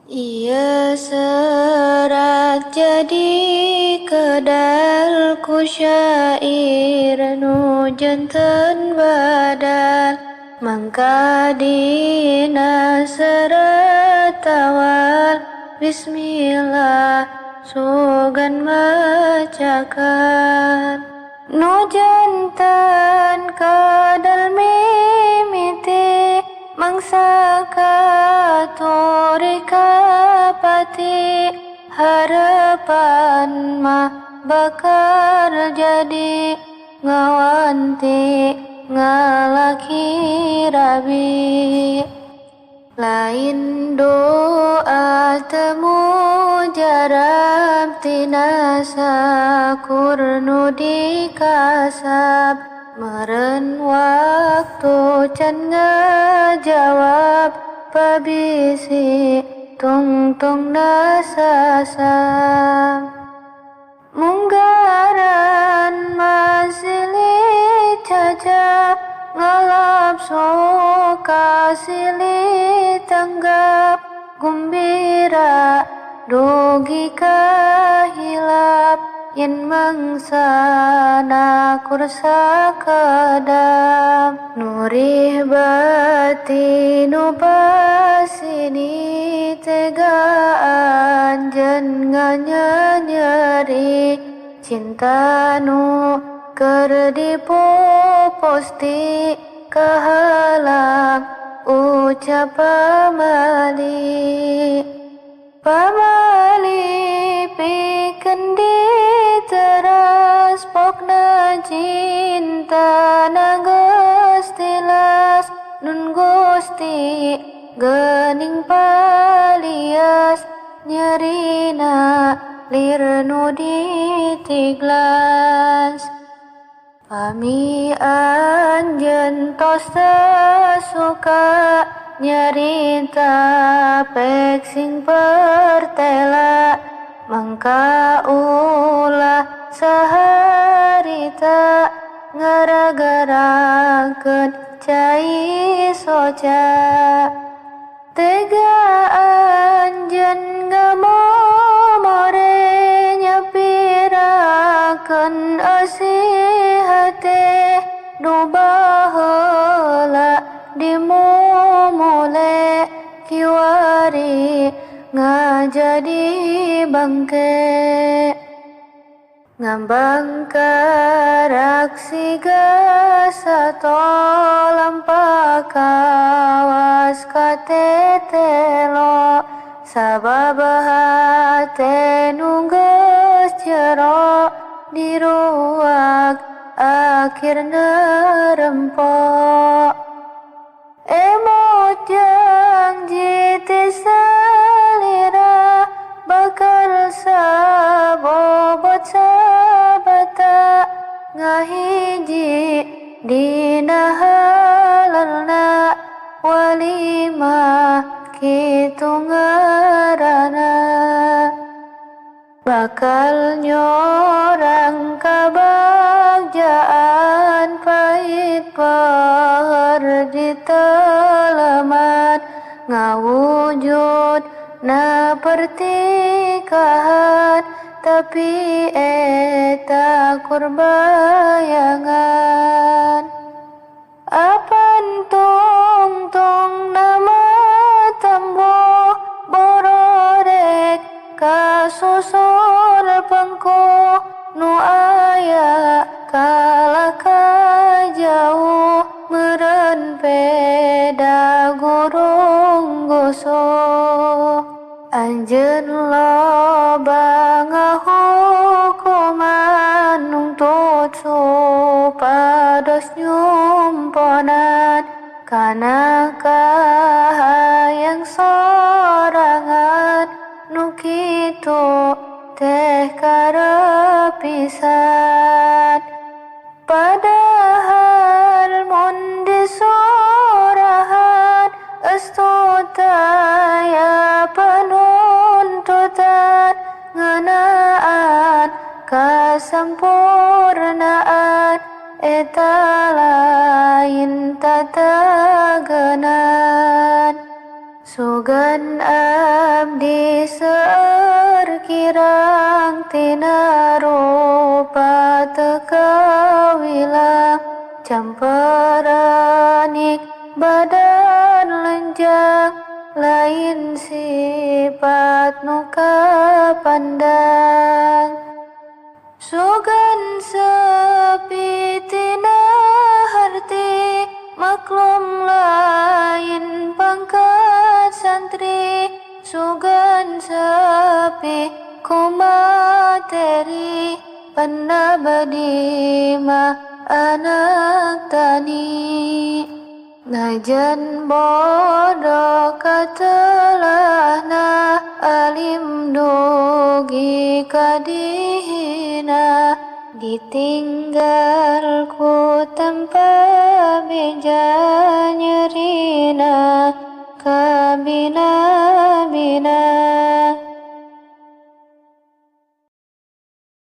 Ia serat jadi kedalku syair nu janten badal mangka dina serat awal bismillah sugan macakan nu janten kadal mimiti mangsa katuri kapati harapan mah bakal jadi ngawanti ngalaki rabi lain doa temu jarab tina sakur nu dikasab meren waktu can ngajawab pabisi tung nasasam munggaran masili caca ngalap soka sili tanggap gumbira dugi kahilap yen mangsana kursa kadam nurih batinu pasini tegaan jen nganyari cinta nu keur dipoposti kahalang ucap pamali pikeun diteras pokna cinta na geus tilas nun Gusti geuning palias nyerina lir nu ditiglas pami anjeun tos suka nyarita pek sing pertela mangka ulah saharita ngaragarakeun cai soca tega anjeun ngamomore nyapirakeun asih hate nu baheula dimumule kiwari ngajadi bangke ngambang karak siga satolampa kawas katetelo sabab hate nu geus jero di ruak akhirna rempok emot janji ti salira bakal sabobot sabata ngahiji dina halalna walimah kitu ngaranna bakal nyorang kabagjaan pahit pahar ditelamat ngawujud na pertikahan tapi eta kurbayangan apan tong nama tambo borodek kasusur pengko nu aya kalaka jauh meren peda gurung goso anjeun loba ngahukuman nungtut supados nyumponan kana kahayang sorangan nu kitu teh karepisan padahal mun disurahan estutaya penuntutan ngeunaan kasampurnaan eta lain tatagenan Sugan abdi seueur kirang tina rupa teu kawilang camperanik badan lenjang lain sifat nu kapandang sugan sepi tina harti maklum lain pangkat santri sugan sepi ku materi pandabadi mah anak tani najan bodoh katelahna alim dugi kadihina ditinggal ku tanpa beja nyerina kabina-bina